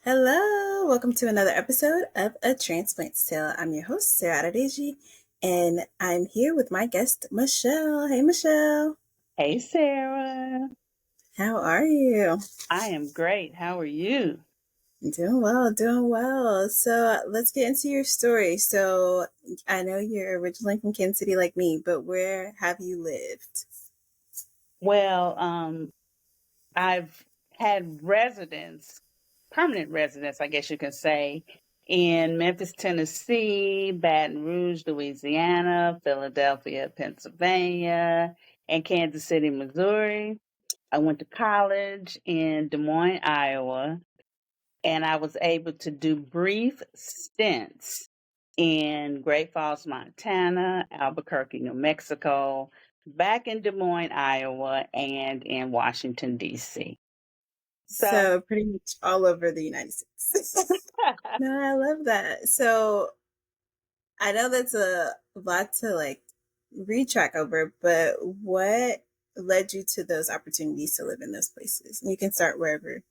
Hello, welcome to another episode of A Transplant Tale. I'm your host, Sarah Adeji, and I'm here with my guest, Michelle. Hey, Michelle. Hey, Sarah. How are you? I am great. How are you? Doing well, doing well. So let's get into your story. So I know you're originally from Kansas City like me, but where have you lived? Well, I've had permanent residence, I guess you can say, in Memphis, Tennessee, Baton Rouge, Louisiana, Philadelphia, Pennsylvania, and Kansas City, Missouri. I went to college in Des Moines, Iowa, and I was able to do brief stints in Great Falls, Montana, Albuquerque, New Mexico, back in Des Moines, Iowa, and in Washington, D.C. So, So pretty much all over the United States. No, I love that. So I know that's a lot to like retrack over, but what led you to those opportunities to live in those places? And you can start wherever,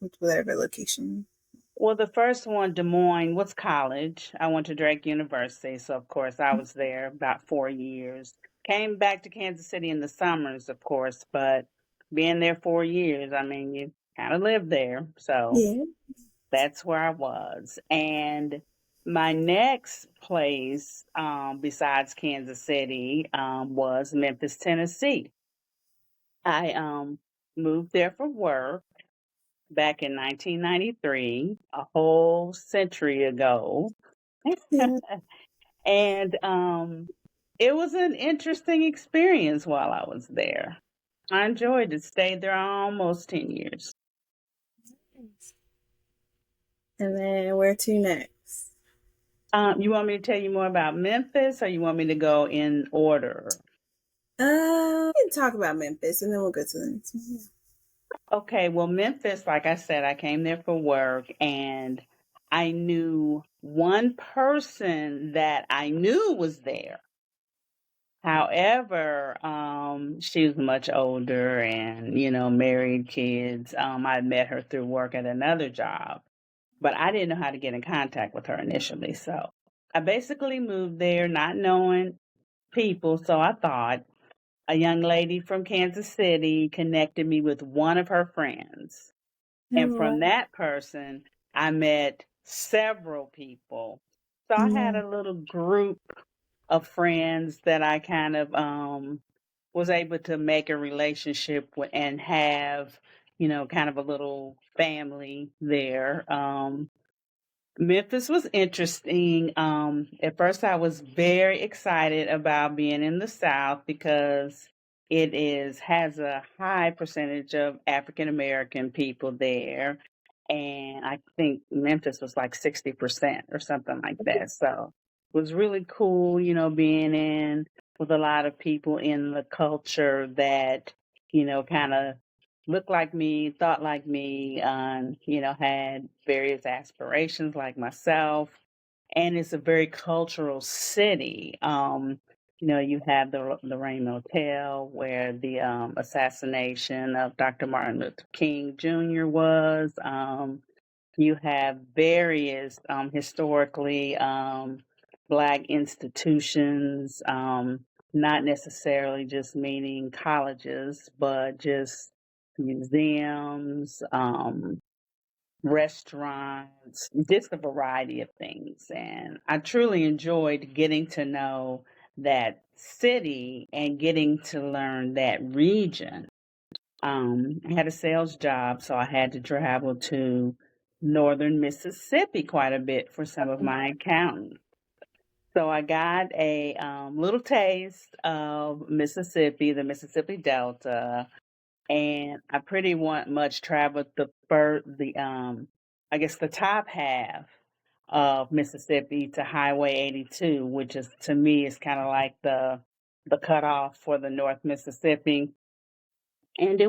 with whatever location. well, the first one, Des Moines, was college. I went to Drake University, so of course I was there about 4 years. Came back to Kansas City in the summers, of course, but being there 4 years, I mean, you kind of live there. So Yeah. that's where I was. And my next place, besides Kansas City, was Memphis, Tennessee. I moved there for work back in 1993, a whole century ago. Yeah. And it was an interesting experience while I was there. I enjoyed it, stayed there almost 10 years. And then where to next? You want me to tell you more about Memphis or you want me to go in order? We can talk about Memphis and then we'll go to the next one. Okay, well, Memphis, like I said, I came there for work and I knew one person that I knew was there. However, she was much older and, married kids. I met her through work at another job, but I didn't know how to get in contact with her initially. So I basically moved there not knowing people. So I thought a young lady from Kansas City connected me with one of her friends. And Oh, from that person, I met several people. So I had wow. a little group of friends that I kind of was able to make a relationship with and have, kind of a little family there. Memphis was interesting. At first, I was very excited about being in the South because it is has a high percentage of African American people there, and I think Memphis was like 60% or something like that. So it was really cool, being in with a lot of people in the culture that kind of looked like me, thought like me, had various aspirations like myself. And it's a very cultural city. You have the Lorraine Motel where the assassination of Dr. Martin Luther King Jr. was. You have various historically Black institutions, not necessarily just meaning colleges, but just museums, restaurants, just a variety of things. And I truly enjoyed getting to know that city and getting to learn that region. I had a sales job, so I had to travel to northern Mississippi quite a bit for some of my accounting. So I got a little taste of Mississippi, the Mississippi Delta, and I pretty much traveled I guess the top half of Mississippi to Highway 82, which is to me is kind of like the cutoff for the North Mississippi. And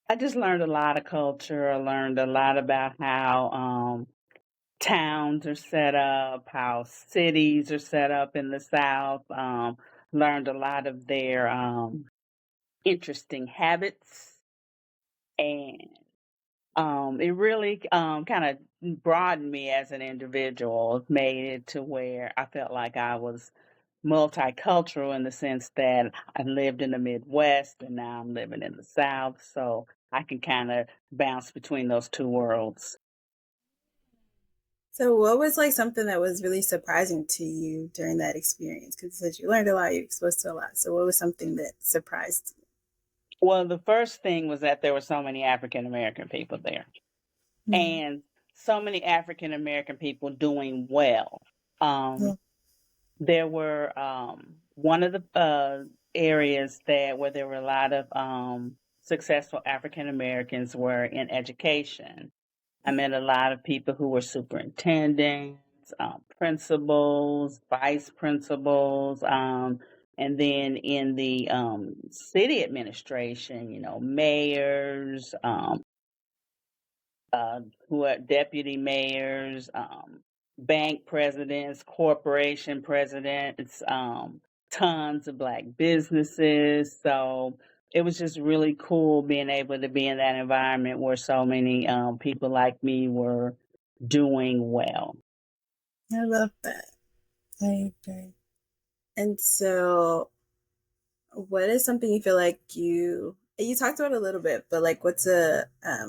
I just learned a lot of culture. I learned a lot about how towns are set up, how cities are set up in the South. learned a lot of their interesting habits, and it really kind of broadened me as an individual, made it to where I felt like I was multicultural in the sense that I lived in the Midwest and now I'm living in the South. So I can kind of bounce between those two worlds. So, what was like something that was really surprising to you during that experience? Because you said you learned a lot, you exposed to a lot. So, what was something that surprised Well, the first thing was that there were so many African American people there, you? and so many African American people doing well. Um, Yeah. there were one of the areas that where there were a lot of successful African Americans were in education. I met a lot of people who were superintendents, principals, vice principals, and then in the city administration, mayors, uh, who are deputy mayors, bank presidents, corporation presidents, tons of black businesses. So it was just really cool being able to be in that environment where so many people like me were doing well. I love that. I agree. And so, what is something you feel like you talked about a little bit, but like, what's a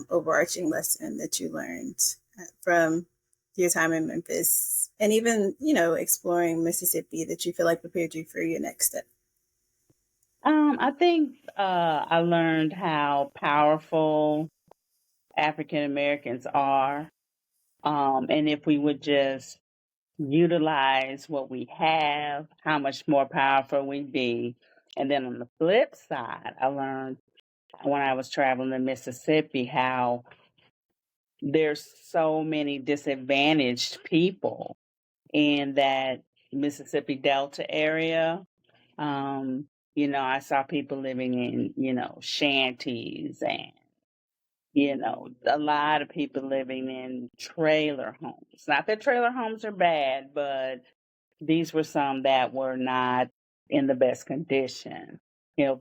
overarching lesson that you learned from your time in Memphis, and even exploring Mississippi that you feel like prepared you for your next step? I think I learned how powerful African Americans are. And if we would just utilize what we have, how much more powerful we'd be. And then on the flip side, I learned when I was traveling to Mississippi how there's so many disadvantaged people in that Mississippi Delta area. Um, I saw people living in, shanties and, a lot of people living in trailer homes. Not that trailer homes are bad, but these were some that were not in the best condition.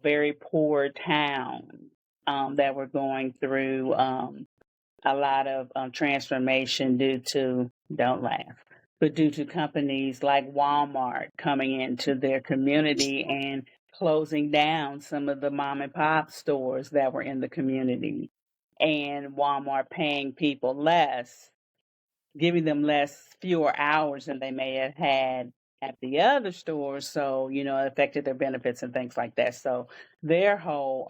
Very poor towns that were going through a lot of transformation due to, don't laugh, but due to companies like Walmart coming into their community and closing down some of the mom and pop stores that were in the community, and Walmart paying people less, giving them fewer hours than they may have had at the other stores. So, it affected their benefits and things like that. So their whole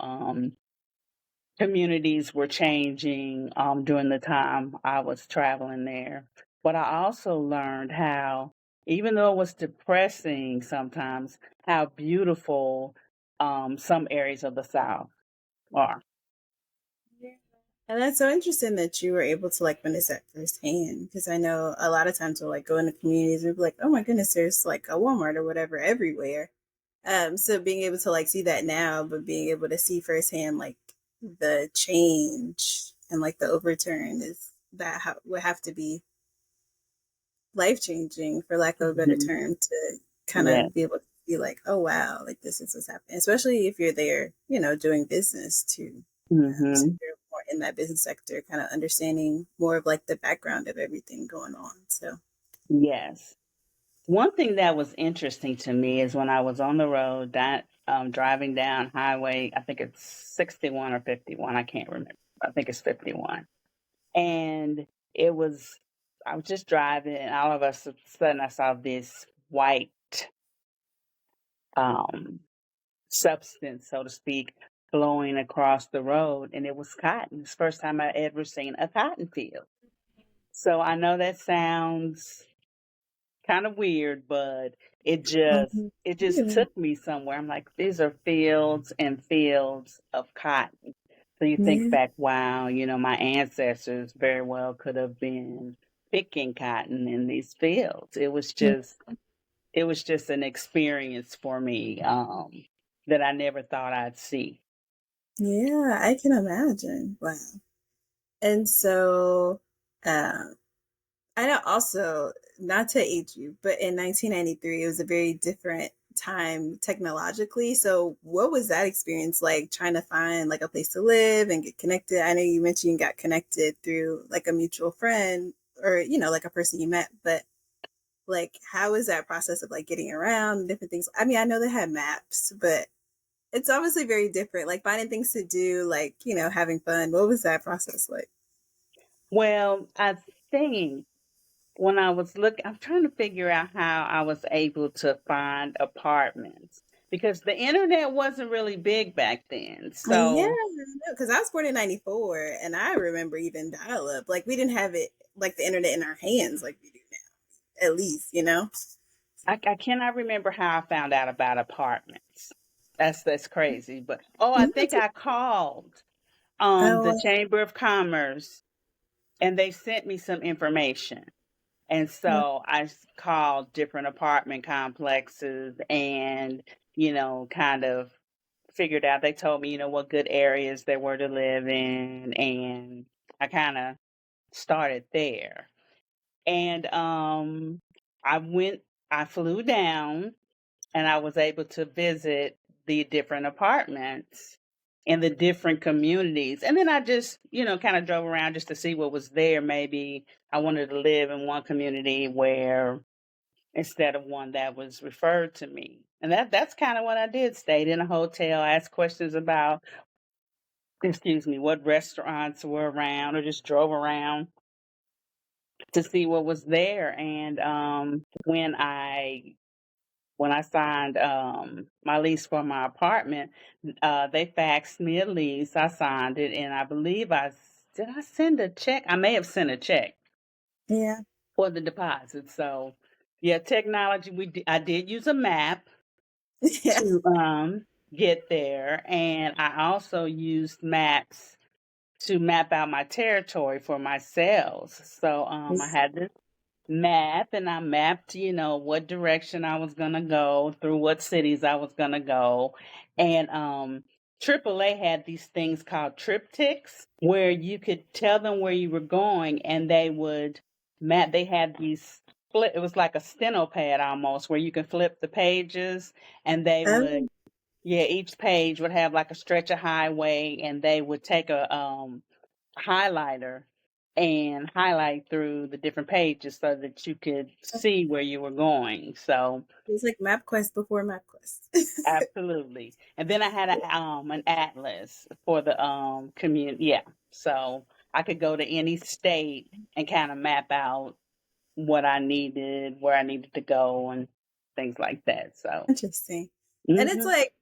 communities were changing during the time I was traveling there. But I also learned how, even though it was depressing sometimes, how beautiful some areas of the South are. Yeah. And that's so interesting that you were able to like witness that firsthand, because I know a lot of times we'll like go into communities and be like, oh my goodness, there's like a Walmart or whatever everywhere. So being able to like see that now, but being able to see firsthand like the change and like the overturn is that would have to be life changing, for lack of a better Mhm. term, to kind Yeah. of be able to be like, oh wow, like this is what's happening. Especially if you're there, doing business too. So Hmm. you're more in that business sector, kind of understanding more of like the background of everything going on. So Yes. One thing that was interesting to me is when I was on the road, driving down highway, I think it's 61 or 51, I can't remember. I think it's 51. And it was, I was just driving, and all of a sudden I saw this white um, substance, so to speak, flowing across the road, and it was cotton. It's the first time I ever seen a cotton field. So I know that sounds kind of weird, but mhm. it just Yeah. took me somewhere. I'm like, these are fields and fields of cotton. So you think Yeah. back, wow, my ancestors very well could have been picking cotton in these fields. It was just an experience for me that I never thought I'd see. Yeah, I can imagine. Wow. And so, um, I know also, not to age you, but in 1993, it was a very different time technologically. So what was that experience like trying to find like a place to live and get connected? I know you mentioned you got connected through like a mutual friend or, like a person you met, but like how is that process of like getting around and different things? I mean, I know they had maps, but it's obviously very different. Like finding things to do, like, having fun. What was that process like? Well, I think when I was looking, I'm trying to figure out how I was able to find apartments because the internet wasn't really big back then. Yeah, So because I was born in '94, and I remember even dial up. Like we didn't have it like the internet in our hands like we do now. At least. I cannot remember how I found out about apartments. That's crazy. But oh, I Not think too- I called Oh, the Chamber of Commerce and they sent me some information. And so called different apartment complexes and, kind of figured out, they told me, what good areas there were to live in. And I kind of started there. And I went, I flew down and I was able to visit the different apartments in the different communities. And then I just, kind of drove around just to see what was there. Maybe I wanted to live in one community where instead of one that was referred to me. And that's kind of what I did. Stayed in a hotel, asked questions about, excuse me, what restaurants were around or just drove around to see what was there. And when I signed my lease for my apartment, they faxed me a lease. I signed it, and I believe did I send a check? I may have sent a check yeah, for the deposit. So, yeah, technology. I did use a map yeah. to get there, and I also used maps to map out my territory for my sales. So I had this map and I mapped, what direction I was gonna go, through what cities I was gonna go. And AAA had these things called triptychs where you could tell them where you were going and they would map. They had these flip, it was like a steno pad almost where you can flip the pages and they would, Oh, yeah, each page would have like a stretch of highway and they would take a highlighter and highlight through the different pages so that you could see where you were going. So it was like MapQuest before MapQuest. absolutely. And then I had an atlas for the community. Yeah. So I could go to any state and kind of map out what I needed, where I needed to go and things like that. So Interesting. And it's mhm. like,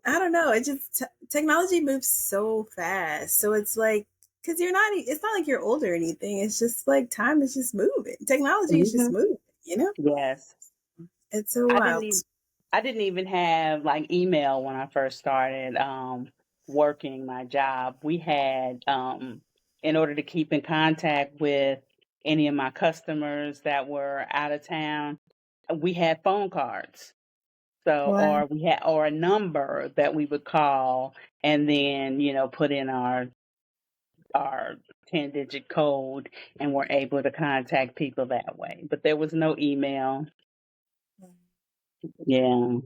I don't know, it just technology moves so fast. So it's like, because it's not like you're old or anything. It's just like time is just moving. Technology is just Mhm. moving. Yes. It's so I didn't wild. even I didn't even have like email when I first started working my job. We had in order to keep in contact with any of my customers that were out of town, we had phone cards. So Wow. or we had or a number that we would call and then, put in our 10-digit code and we're able to contact people that way. But there was no email. Yeah.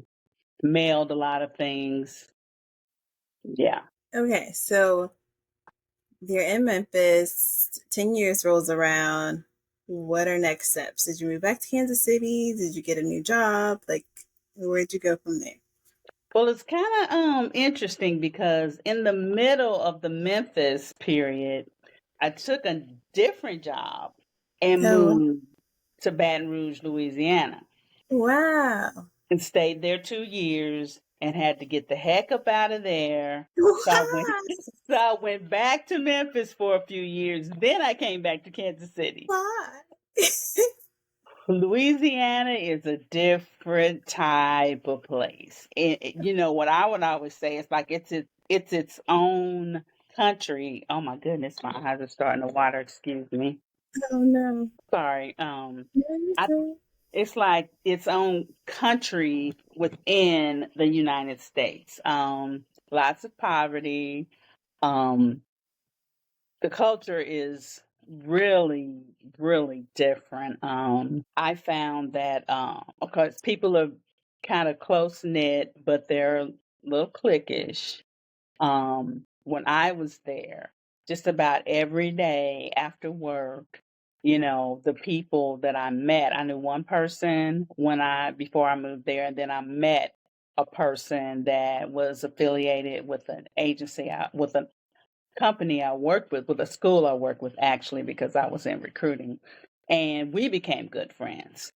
Mailed a lot of things. Yeah. Okay, so you're in Memphis, 10 years rolls around. What are next steps? Did you move back to Kansas City? Did you get a new job? Like, where'd you go from there? Well, it's kind of interesting because in the middle of the Memphis period, I took a different job and Oh, moved to Baton Rouge, Louisiana, wow. and stayed there 2 years and had to get the heck up out of there. So I went, Wow. so I went back to Memphis for a few years. Then I came back to Kansas City. Why? Louisiana is a different type of place. What I would always say is like it's its own country. Oh my goodness, my eyes are starting to water. Excuse me. Oh no. Sorry. Where you I go? it's like its own country within the United States. Lots of poverty. Um, the culture is really, really different. I found that, of course, people are kind of close knit, but they're a little cliquish. When I was there, just about every day after work, the people that I met, I knew one person before I moved there, and then I met a person that was affiliated with an agency, with a company I worked with a school I worked with actually, because I was in recruiting, and we became good friends.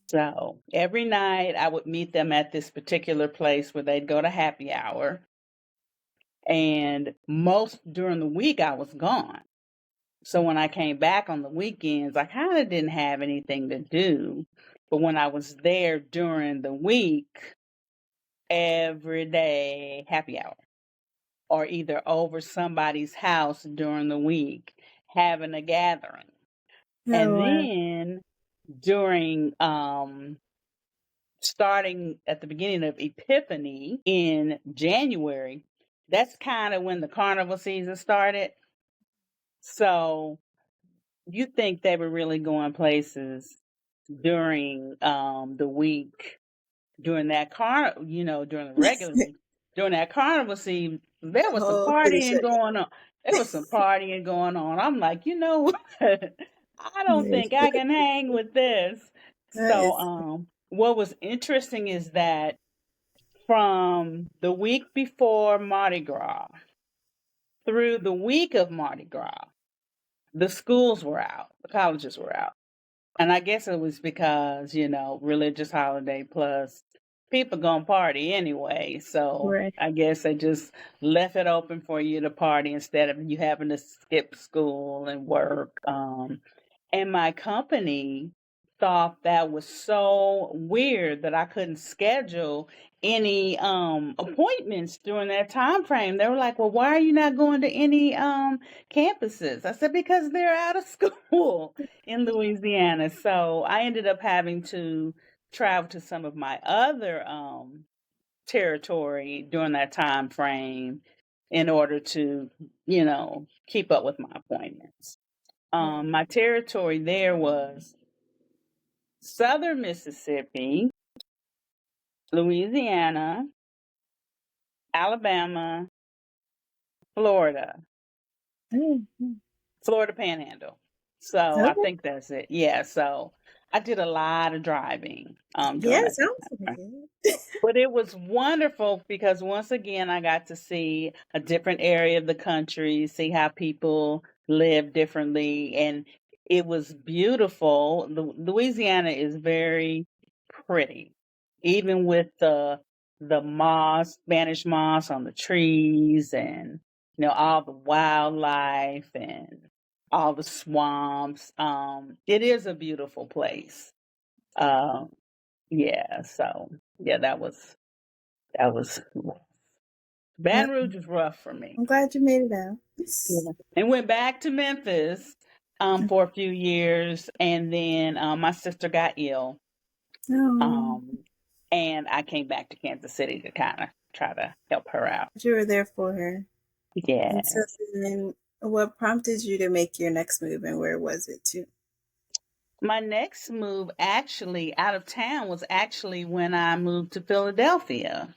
So every night I would meet them at this particular place where they'd go to happy hour. And most during the week I was gone. So when I came back on the weekends, I kind of didn't have anything to do. But when I was there during the week, every day, happy hour, or either over somebody's house during the week, having a gathering. Oh And wow. then during starting at the beginning of Epiphany in January, that's kind of when the carnival season started. So you think they were really going places during the week, during that during the regular week, during that carnival season, there was some Whole city partying shut going on. There was some partying going on. I'm like, what? I don't down. think I can hang with this. That So, is what was interesting is that from the week before Mardi Gras through the week of Mardi Gras, the schools were out, the colleges were out. And I guess it was because, religious holiday plus people gonna party anyway. So right. I guess they just left it open for you to party instead of you having to skip school and work. And my company thought that was so weird that I couldn't schedule any appointments during that time frame. They were like, "Well, why are you not going to any campuses?" I said, "Because they're out of school in Louisiana." So I ended up having to travel to some of my other territory during that time frame in order to, keep up with my appointments. My territory there was Southern Mississippi, Louisiana, Alabama, Florida, Mm-hmm. Florida Panhandle. So I Okay. think that's it. Yeah. So I did a lot of driving Yeah, during that sounds time. pretty good. But it was wonderful because once again, I got to see a different area of the country, see how people live differently. And it was beautiful. Louisiana is very pretty, even with the moss, Spanish moss on the trees and, all the wildlife and all the swamps. It is a beautiful place. Um, yeah, so yeah, that was Well, Baton Rouge was rough for me. I'm glad you made it out. Yeah. And went back to Memphis for a few years, and then my sister got ill, Oh, um, and I came back to Kansas City to kind of try to help her out. you were there for her. And so Yes. then what prompted you to make your next move and where was it to? My next move actually out of town was actually when I moved to Philadelphia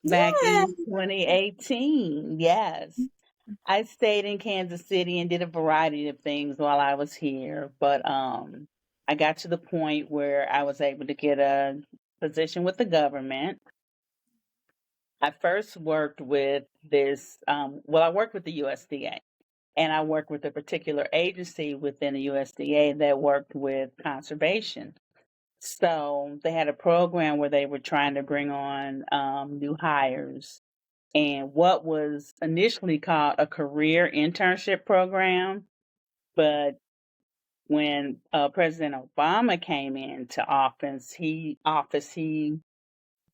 back Yeah. in 2018. Yes. I stayed in Kansas City and did a variety of things while I was here, but I got to the point where I was able to get a position with the government. I first worked with I worked with the USDA, and I worked with a particular agency within the USDA that worked with conservation. So they had a program where they were trying to bring on new hires, and what was initially called a career internship program. But when President Obama came into office, he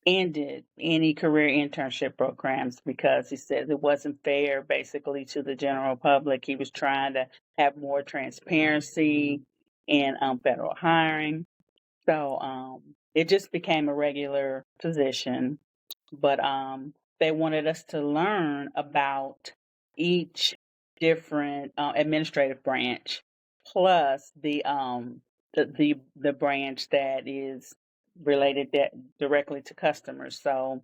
ended any career internship programs because he said it wasn't fair, basically, to the general public. He was trying to have more transparency in federal hiring. So it just became a regular position, but they wanted us to learn about each different administrative branch, plus the branch that is related that directly to customers. So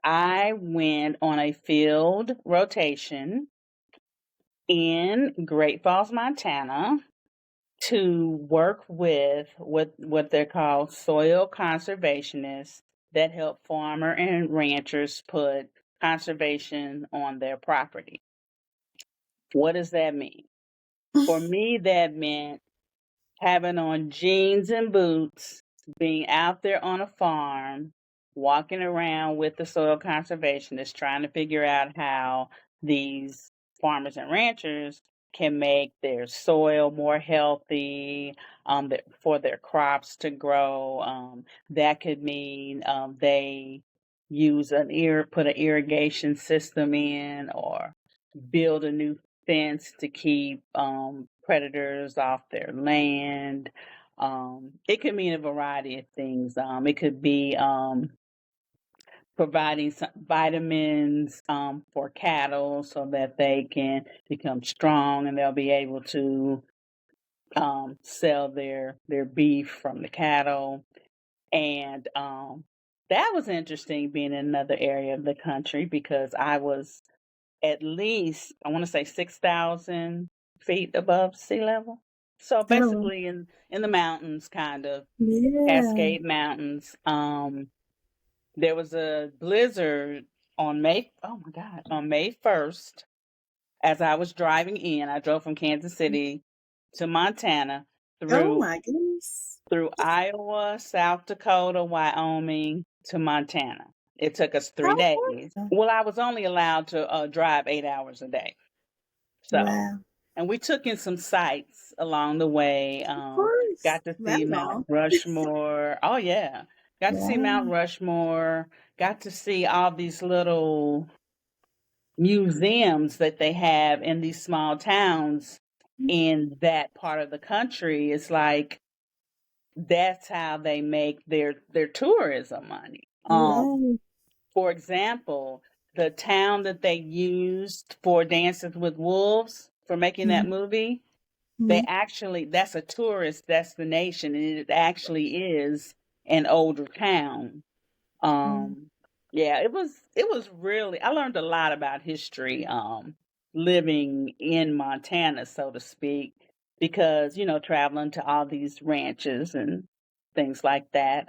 I went on a field rotation in Great Falls, Montana, to work with what they're called soil conservationists that help farmer and ranchers put conservation on their property. What does that mean? For me, that meant having on jeans and boots, being out there on a farm, walking around with the soil conservationists, trying to figure out how these farmers and ranchers can make their soil more healthy, for their crops to grow. That could mean they put an irrigation system in, or build a new fence to keep predators off their land. It could mean a variety of things. It could be providing some vitamins for cattle so that they can become strong and they'll be able to sell their beef from the cattle. And that was interesting being in another area of the country because I was at least, I want to say 6,000 feet above sea level. So Oh, basically in the mountains, kind of yeah. Cascade Mountains. There was a blizzard on May 1st. As I was driving in, I drove from Kansas City to Montana Oh through my goodness. through Iowa, South Dakota, Wyoming to Montana. It took us How 3 days. far? Well, I was only allowed to drive 8 hours a day. So, Wow. and we took in some sights along the way. Of course. Got to That see long. Mount Rushmore. Oh yeah, got to see Mount Wow. Rushmore. Got to see all these little museums that they have in these small towns in that part of the country. It's like that's how they make their tourism money. Yeah. For example, the town that they used for Dances with Wolves for making that movie, they Mm-hmm. actually that's a tourist destination and it actually is an older town. Um yeah, it was really I learned a lot about history living in Montana, so to speak, because traveling to all these ranches and things like that.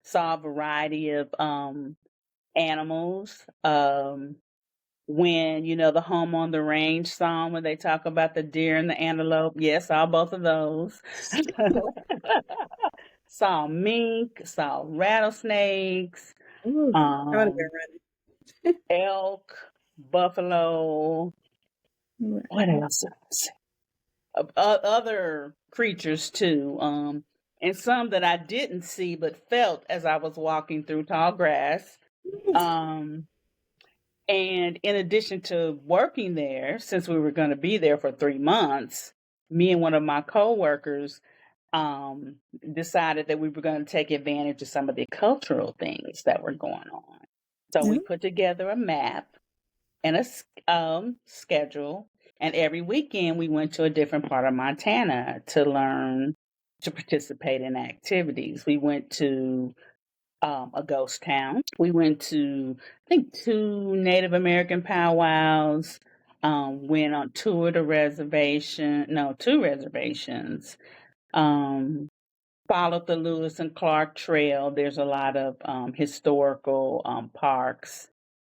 Saw a variety of animals. When the home on the range song when they talk about the deer and the antelope, yes, saw both of those. Saw mink, saw rattlesnakes, Ooh, I would have been um, running. elk, buffalo. Wow. What else? Other creatures too, and some that I didn't see but felt as I was walking through tall grass. Um, And in addition to working there, since we were going to be there for 3 months, me and one of my coworkers um, decided that we were going to take advantage of some of the cultural things that were going on. So Yeah. we put together a map and a schedule, and every weekend we went to a different part of Montana to learn to participate in activities. We went to a ghost town. We went to, I think, two Native American powwows. Went on tour to reservation, no, two reservations. Um, Followed the Lewis and Clark Trail. There's a lot of historical parks.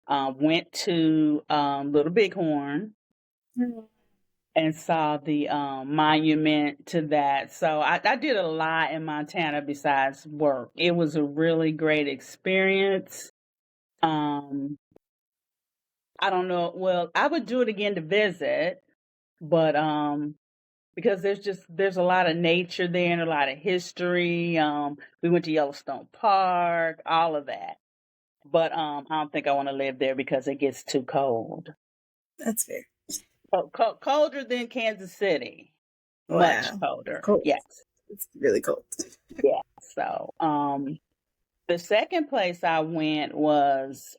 Went to Little Bighorn and saw the monument to that. So I did a lot in Montana besides work. It was a really great experience. Um, I don't know. Well, I would do it again to visit, but because there's a lot of nature there and a lot of history. We went to Yellowstone Park, all of that. But I don't think I want to live there because it gets too cold. That's fair. Colder than Kansas City. Much Wow. colder. Cold. Yes. It's really cold. Yeah. So, the second place I went was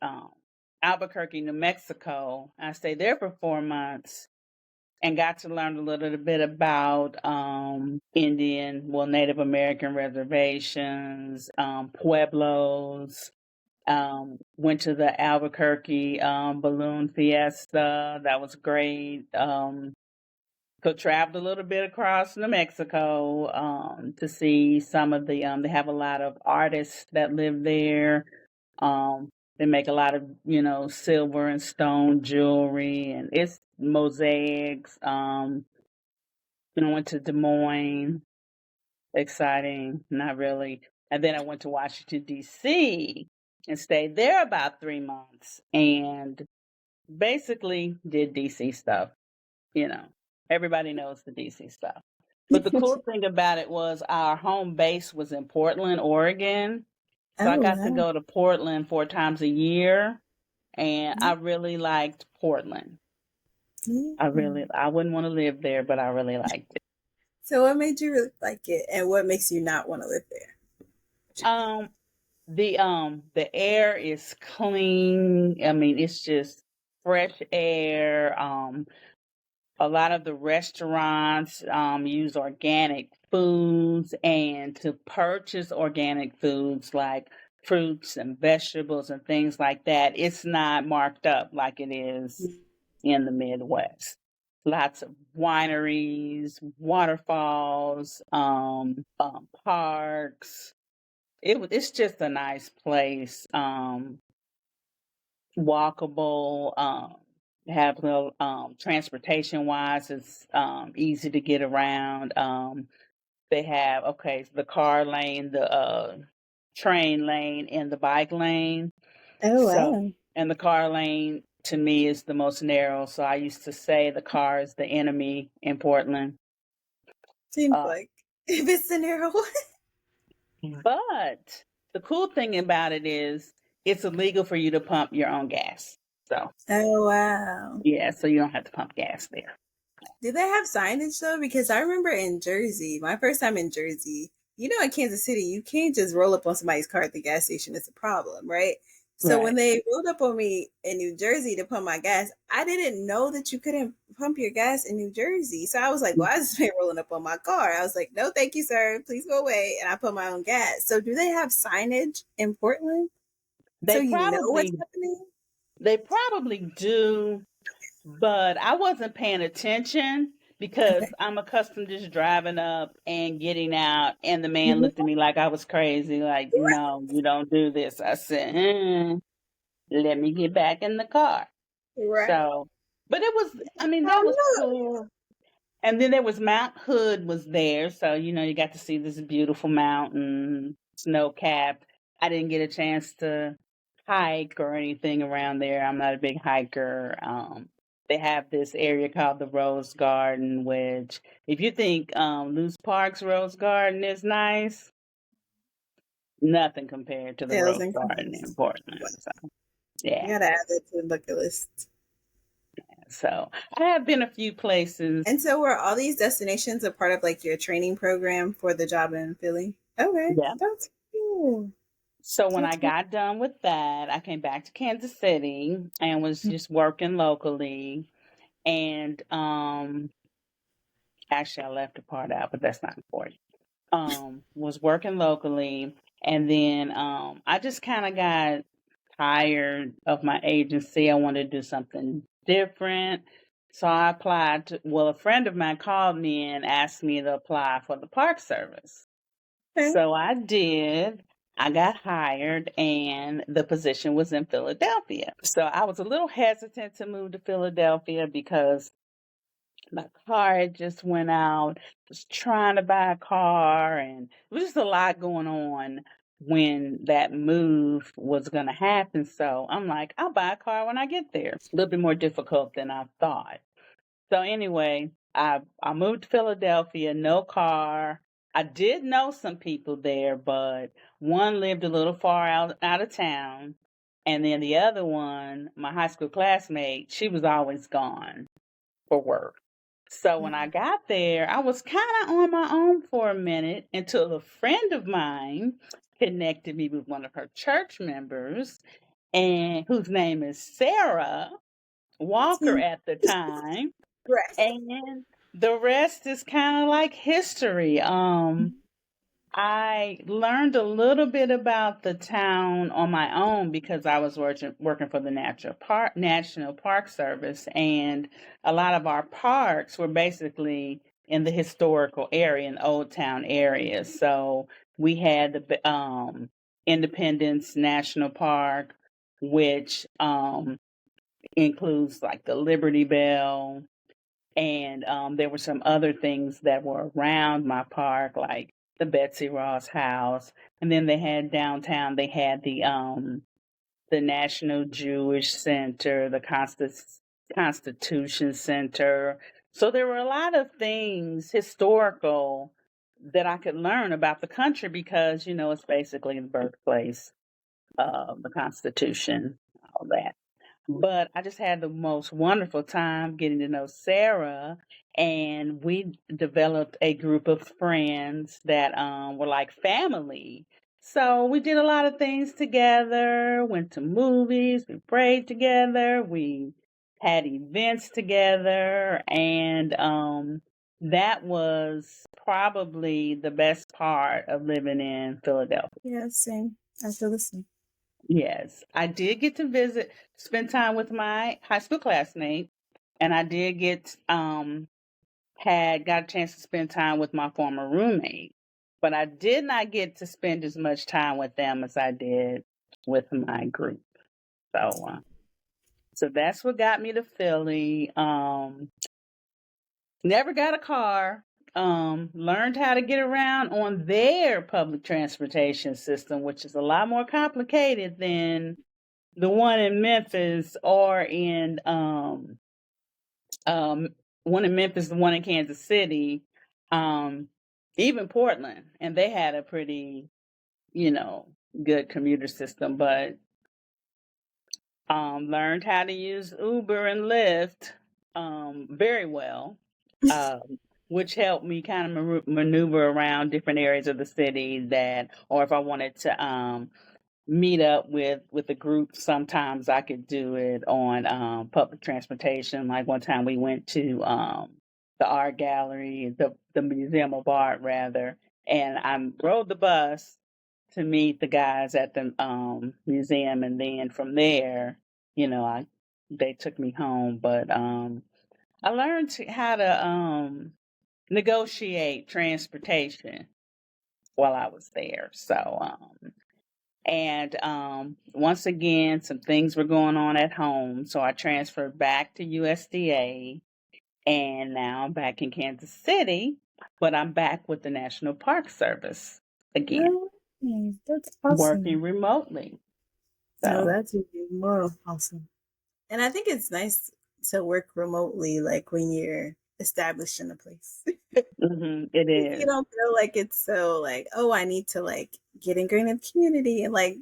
Albuquerque, New Mexico. I stayed there for 4 months. and got to learn a little bit about Indian, well, Native American reservations, pueblos. Went to the Albuquerque balloon fiesta. That was great. So traveled a little bit across New Mexico to see some of the. They have a lot of artists that live there. Um, they make a lot of silver and stone jewelry, and it's mosaics. Went to Des Moines. Exciting, not really. And then I went to Washington D.C. and stayed there about 3 months, and basically did DC stuff. You know, everybody knows the DC stuff. But the cool thing about it was our home base was in Portland, Oregon. So I Oh got to wow. go to Portland 4 times a year, and I really liked Portland. Mm. I wouldn't want to live there, but I really liked it. So what made you really like it, and what makes you not want to live there? Um, the air is clean. I mean, it's just fresh air. A lot of the restaurants use organic foods, and to purchase organic foods like fruits and vegetables and things like that, it's not marked up like it is in the Midwest. Lots of wineries, waterfalls, parks. It's just a nice place. Walkable. Have little transportation wise, it's easy to get around. They have the car lane, the train lane, and the bike lane. Oh So, wow. and the car lane to me is the most narrow. So I used to say the car is the enemy in Portland. Seems Uh, like if it's the narrow one. but the cool thing about it is it's illegal for you to pump your own gas. So Oh wow. yeah, so you don't have to pump gas there. Do they have signage though? Because I remember in Jersey, my first time in Jersey, in Kansas City, you can't just roll up on somebody's car at the gas station. It's a problem, right? So when Right. they rolled up on me in New Jersey to pump my gas, I didn't know that you couldn't pump your gas in New Jersey. So I was like, why is this man rolling up on my car? I was like, no, thank you, sir. Please go away. And I put my own gas. So do they have signage in Portland so They you know what's probably happening? they probably do, but I wasn't paying attention because Okay. I'm accustomed to just driving up and getting out, and the man Mhm. looked at me like I was crazy, like, "No, you don't do this." I said, "Let me get back in the car." Right. So, but it was, I mean, that Oh was no. cool. And then there was Mount Hood was there, so you got to see this beautiful mountain, snow capped. I didn't get a chance to hike or anything around there. I'm not a big hiker. They have this area called the Rose Garden, which if you think Loose Park's Rose Garden is nice, nothing compared to the Tails Rose and Garden in crumbs. Portland. Wow. So I yeah, gotta add that to the bucket list. so I have been a few places. And so were all these destinations a part of like your training program for the job in Philly? Okay. Yeah. That's cool. So when I That's cool. got done with that, I came back to Kansas City and was just working locally. And actually, I left a part out, but that's not important. Was working locally, and then I just kind of got tired of my agency. I wanted to do something different. So I applied to, well, a friend of mine called me and asked me to apply for the Park Service. Okay. So I did. I got hired and the position was in Philadelphia. So I was a little hesitant to move to Philadelphia because my car had just went out. Was trying to buy a car and it was just a lot going on when that move was going to happen. So I'm like, I'll buy a car when I get there. A little bit more difficult than I thought. So anyway, I moved to Philadelphia, no car. I did know some people there, but one lived a little far out of town, and then the other one, my high school classmate, she was always gone for work. So when I got there, I was kind of on my own for a minute until a friend of mine connected me with one of her church members, and whose name is Sarah Walker See, at the time. Right. And the rest is kind of like history. I learned a little bit about the town on my own because I was working for the National Park Service, and a lot of our parks were basically in the historical area, in Old Town area. So we had the Independence National Park, which includes like the Liberty Bell, and there were some other things that were around my park, like the Betsy Ross House. And then they had downtown, they had the National Jewish Center, the Constitution Center. So there were a lot of things historical that I could learn about the country because, it's basically the birthplace of the Constitution, all that. But I just had the most wonderful time getting to know Sarah, and we developed a group of friends that were like family. So we did a lot of things together, went to movies, we prayed together, we had events together, and that was probably the best part of living in Philadelphia. Yeah, same. I feel the same. Yes, I did get to spend time with my high school classmate, and I did got a chance to spend time with my former roommate, but I did not get to spend as much time with them as I did with my group. So, so that's what got me to Philly. Never got a car. Learned how to get around on their public transportation system, which is a lot more complicated than the one in Memphis or in um one in Memphis, the one in Kansas City, um, even Portland, and they had a pretty, you know, good commuter system, but learned how to use Uber and Lyft very well. Which helped me kind of maneuver around different areas of the city that, or if I wanted to meet up with a group, sometimes I could do it on public transportation. Like one time we went to the art gallery, the Museum of Art rather, and I rode the bus to meet the guys at the museum, and then from there, I they took me home. But I learned how to negotiate transportation while I was there. So and once again, some things were going on at home. So I transferred back to USDA. And now I'm back in Kansas City, but I'm back with the National Park Service again, No way. That's working awesome. remotely. No, So that's even more awesome. And I think it's nice to work remotely, like when you're established in a place. it You is. don't feel like it's so like, oh, I need to like get ingrained in the community and like,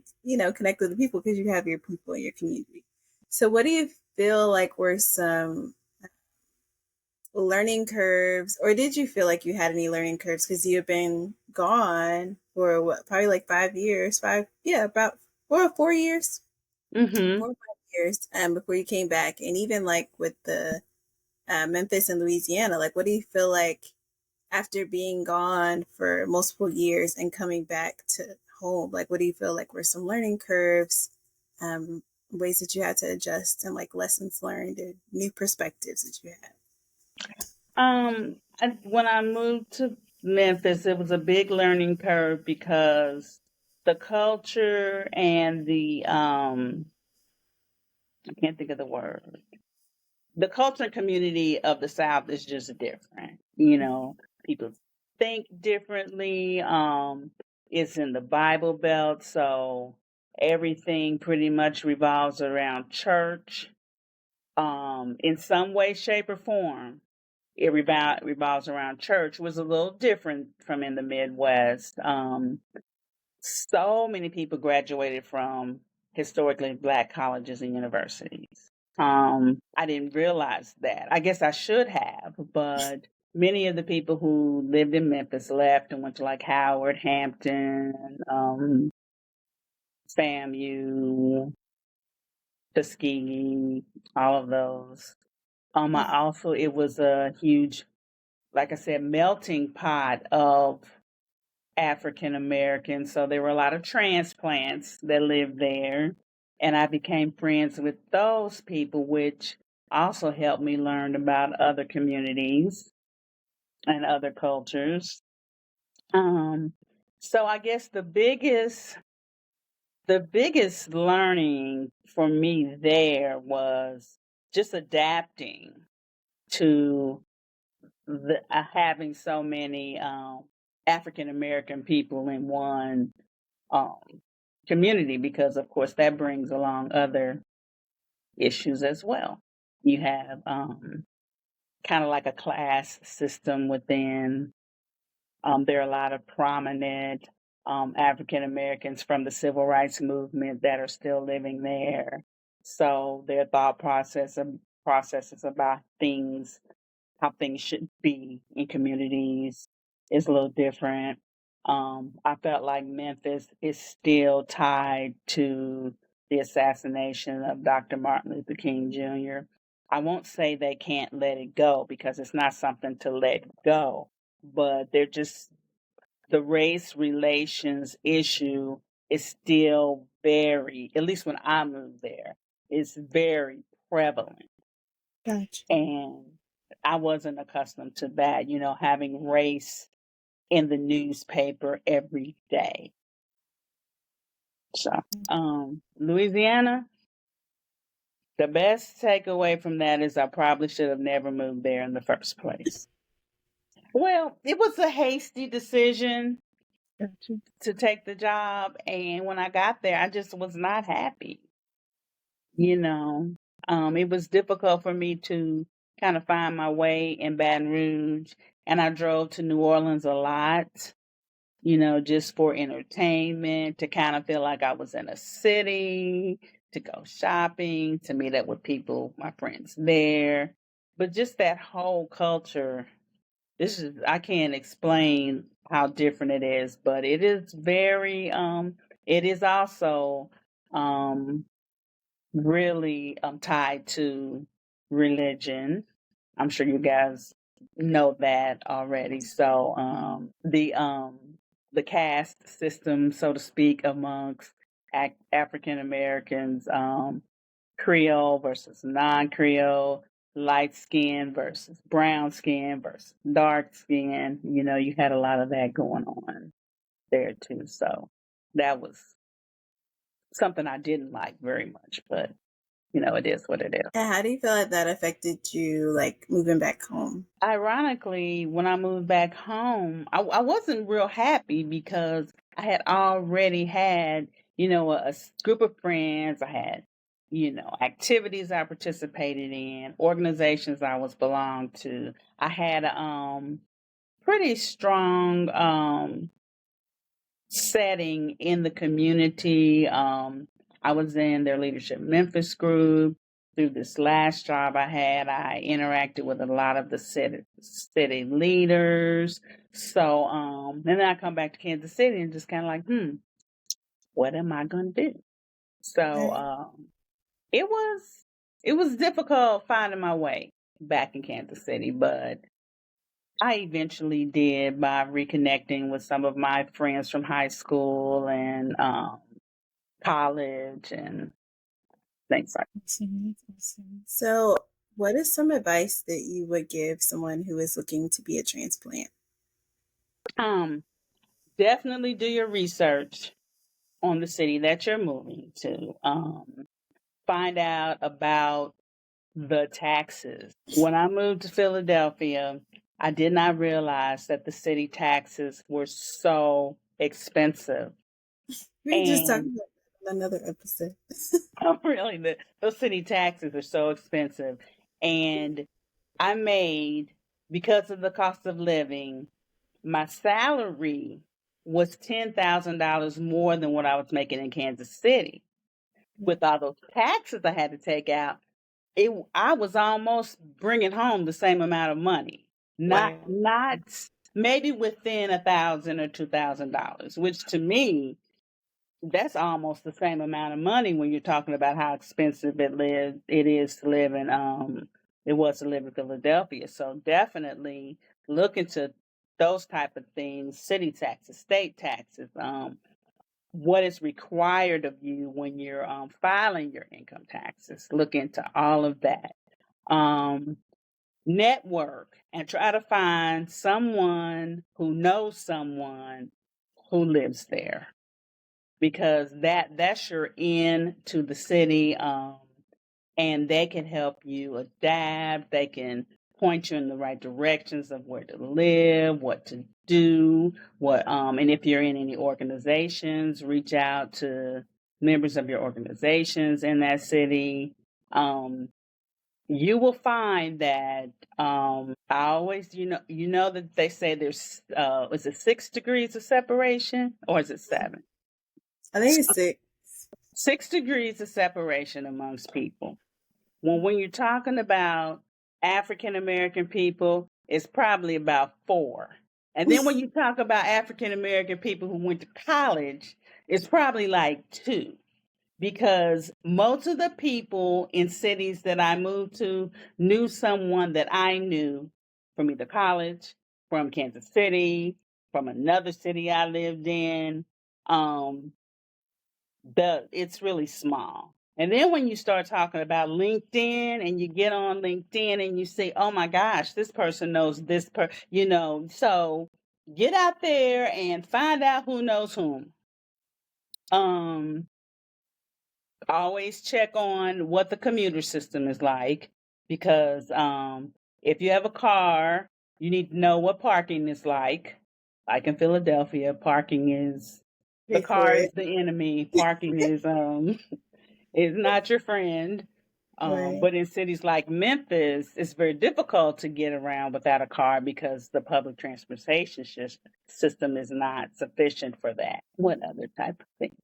connect with the people because you have your people in your community. So what do you feel like were some learning curves, or did you feel like you had any learning curves because you've been gone for what, probably like 5 years, yeah, about 4 years, hmm 4 or 5 years, before you came back, and even like with the Memphis and Louisiana, like what do you feel like after being gone for multiple years and coming back to home? Like, what do you feel like were some learning curves, ways that you had to adjust, and like lessons learned and new perspectives that you had? when I moved to Memphis, it was a big learning curve because the culture and the I can't think of the word. The culture and community of the South is just different. People think differently. It's in the Bible Belt, so everything pretty much revolves around church. In some way, shape, or form, it revolves around church. Was a little different from in the Midwest. So many people graduated from historically Black colleges and universities. I didn't realize that. I guess I should have, but many of the people who lived in Memphis left and went to like Howard, Hampton, FAMU, Tuskegee, all of those. I also it was a huge, like I said, melting pot of African Americans. So there were a lot of transplants that lived there. And I became friends with those people, which also helped me learn about other communities and other cultures. Um, so I guess the biggest learning for me there was just adapting to having so many African American people in one um, community, because of course that brings along other issues as well. You have kind of like a class system within. There are a lot of prominent African Americans from the civil rights movement that are still living there. So their thought processes about things, how things should be in communities, is a little different. I felt like Memphis is still tied to the assassination of Dr. Martin Luther King Jr. I won't say they can't let it go because it's not something to let go, but they're just the race relations issue is still very, at least when I moved there, it's very prevalent. Gotcha. And I wasn't accustomed to that, having race in the newspaper every day. So, Louisiana, the best takeaway from that is I probably should have never moved there in the first place. Well, it was a hasty decision Gotcha. to take the job, and when I got there, I just was not happy. You know, it was difficult for me to kind of find my way in Baton Rouge, and I drove to New Orleans a lot, just for entertainment, to kind of feel like I was in a city, to go shopping, to meet up with people, my friends there. But just that whole culture, I can't explain how different it is, but it is very, it is also, um, really tied to religion. I'm sure you guys know that already. So the caste system, so to speak, amongst African Americans, Creole versus non-Creole, light skin versus brown skin versus dark skin. You had a lot of that going on there too. So that was something I didn't like very much, but it is what it is. And how do you feel like that affected you, like moving back home? Ironically, when I moved back home, I wasn't real happy because I had already had, group of friends. I had, activities I participated in, organizations I was belonged to. I had a pretty strong setting in the community. I was in their Leadership Memphis group. Through this last job I had, I interacted with a lot of the city leaders. So, and then I come back to Kansas City and just kind of like, what am I going to do? So, Right. it was it was difficult finding my way back in Kansas City, but I eventually did by reconnecting with some of my friends from high school and college and things like Awesome. Awesome. So, what is some advice that you would give someone who is looking to be a transplant? that. Definitely do your research on the city that you're moving to. Find out about the taxes. When I moved to Philadelphia, I did not realize that the city taxes were so expensive. We just talked And about that in another episode. really, those city taxes are so expensive. And I made, because of the cost of living, my salary was $10,000 more than what I was making in Kansas City. With all those taxes I had to take out, I was almost bringing home the same amount of money. Not Wow. not maybe within $1,000 or $2,000, which to me, that's almost the same amount of money when you're talking about how expensive it is to live in it was to live in Philadelphia. So definitely look into those type of things, city taxes, state taxes, what is required of you when you're filing your income taxes. Look into all of that. Um, Network and try to find someone who knows someone who lives there, because that's your in to the city, and they can help you adapt. They can point you in the right directions of where to live, what to do, and if you're in any organizations, reach out to members of your organizations in that city. Um, you will find that I always, that they say there's is it 6 degrees of separation, or is it seven? I think it's 6. 6 degrees of separation amongst people. When you're talking about African American people, it's probably about four. And then when you talk about African American people who went to college, it's probably like two. Because most of the people in cities that I moved to knew someone that I knew from either college, from Kansas City, from another city I lived in. Um, it's really small. And then when you start talking about LinkedIn and you get on LinkedIn and you see, oh my gosh, this person knows so get out there and find out who knows whom. Um, Always check on what the commuter system is like, because if you have a car, you need to know what parking is like. Like in Philadelphia, parking is the Pay for car is it. the enemy. Parking is not your friend. Right. But in cities like Memphis, it's very difficult to get around without a car because the public transportation system is not sufficient for that. What other type of things?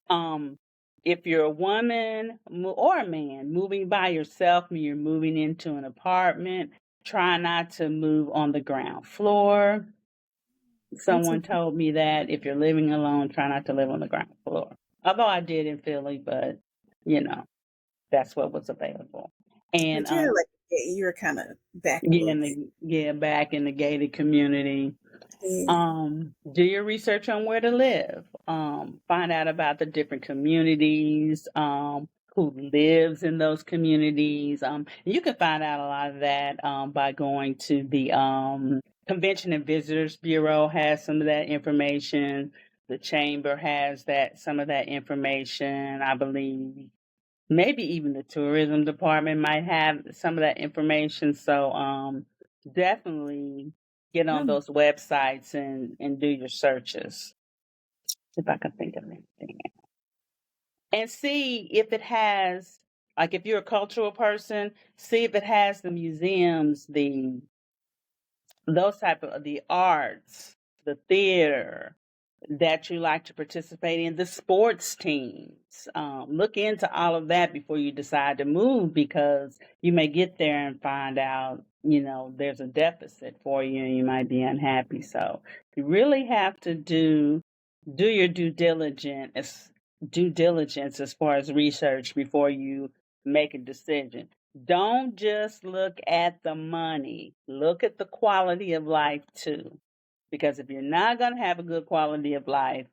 Um, if you're a woman or a man moving by yourself and you're moving into an apartment, try not to move on the ground floor. That's a Someone told me that if you're living alone, try not to live on the ground floor. Although I did in Philly, but you know, that's what was available. And but yeah, like you were kind of back a little bit. back in the gated community. Yeah. Do your research on where to live. Find out about the different communities, who lives in those communities. You can find out a lot of that by going to the Convention and Visitors Bureau has some of that information. The chamber has some of that information, I believe. Maybe even the tourism department might have some of that information. So definitely get on Um, those websites and do your searches. If I can think of anything. And see if it has, like if you're a cultural person, see if it has the museums, those type of the arts, the theater that you like to participate in, the sports teams. Look into all of that before you decide to move, because you may get there and find out, there's a deficit for you and you might be unhappy. So you really have to do your due diligence as far as research before you make a decision. Don't just look at the money. Look at the quality of life too. Because if you're not going to have a good quality of life,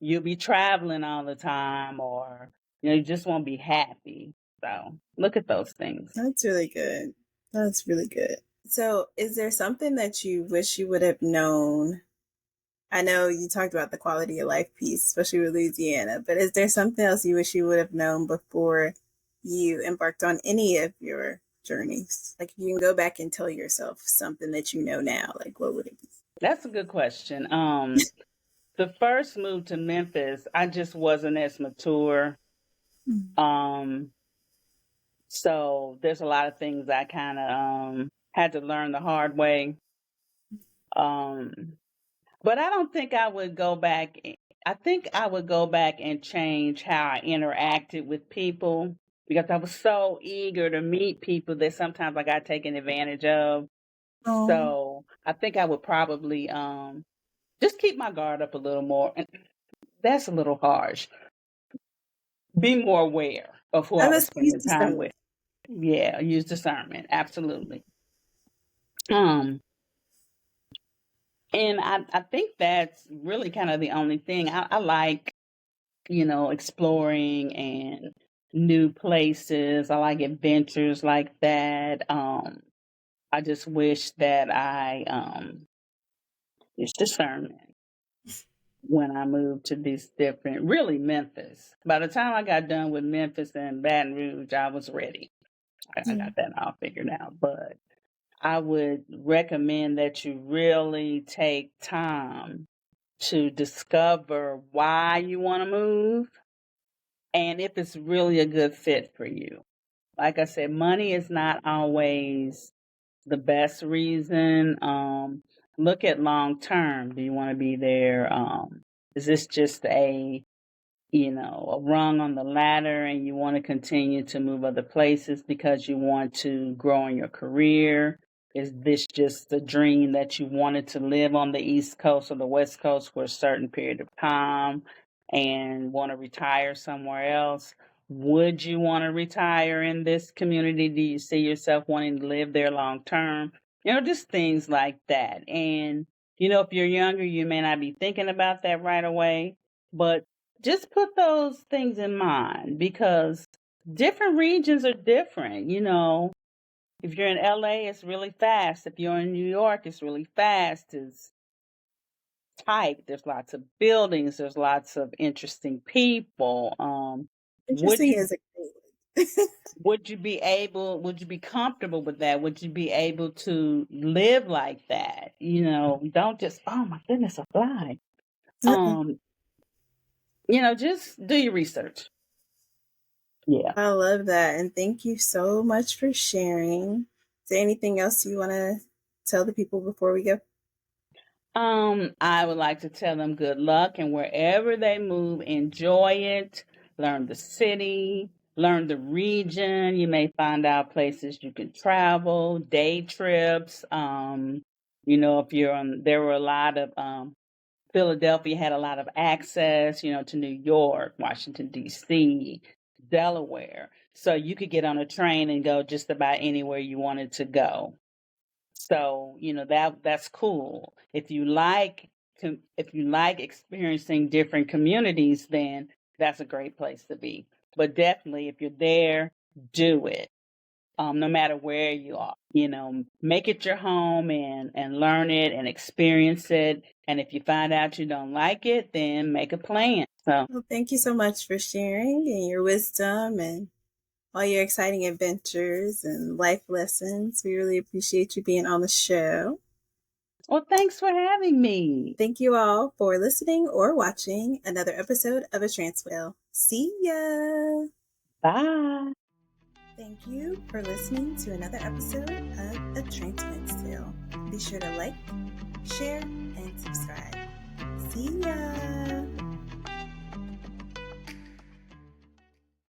you'll be traveling all the time, or you just won't be happy. So look at those things. that's really good. That's really good. So, is there something that you wish you would have known? I know you talked about the quality of life piece, especially with Louisiana, but is there something else you wish you would have known before you embarked on any of your journeys? Like, if you can go back and tell yourself something that you know now, like, what would it be? That's a good question. The first move to Memphis, I just wasn't as mature. Mm. Um, so there's a lot of things I kind of had to learn the hard way. Um, But I don't think I would go back. I think I would go back and change how I interacted with people, because I was so eager to meet people that sometimes I got taken advantage of. Oh, So I think I would probably just keep my guard up a little more. And that's a little harsh. Be more aware of who I I was was you spending just time don't with. Yeah, use discernment. Absolutely. Um, and I think that's really kind of the only thing. I like, exploring and new places. I like adventures like that. I just wish that I used discernment when I moved to these different, really Memphis. By the time I got done with Memphis and Baton Rouge, I was ready. I Mm. got that all figured out. But I would recommend that you really take time to discover why you want to move and if it's really a good fit for you. Like I said, money is not always the best reason. Look at long term. Do you want to be there? Is this just a rung on the ladder and you want to continue to move other places because you want to grow in your career? Is this just a dream that you wanted to live on the East Coast or the West Coast for a certain period of time and want to retire somewhere else? Would you want to retire in this community? Do you see yourself wanting to live there long term? Just things like that. And, if you're younger, you may not be thinking about that right away, but just put those things in mind because different regions are different. If you're in LA, it's really fast. If you're in New York, it's really fast. It's tight. There's lots of buildings. There's lots of interesting people. Would Interesting you is a great word. would you be comfortable with that? Would you be able to live like that? Don't just, oh my goodness, a fly. Um, just do your research. Yeah. I love that. And thank you so much for sharing. Is there anything else you want to tell the people before we go? I would like to tell them good luck and wherever they move, enjoy it, learn the city, learn the region. You may find out places you can travel, day trips. If you're on, there were a lot of, Philadelphia had a lot of access, to New York, Washington, D.C., Delaware. So you could get on a train and go just about anywhere you wanted to go. So, that's cool. If you like experiencing different communities, then that's a great place to be. But definitely if you're there, do it. No matter where you are, make it your home and learn it and experience it. And if you find out you don't like it, then make a plan. So, Well, thank you so much for sharing and your wisdom and all your exciting adventures and life lessons. We really appreciate you being on the show. well, thanks for having me. Thank you all for listening or watching another episode of A Transplant. See ya! Bye. Thank you for listening to another episode of A Transplant Tale. Be sure to like, share, and subscribe. See ya!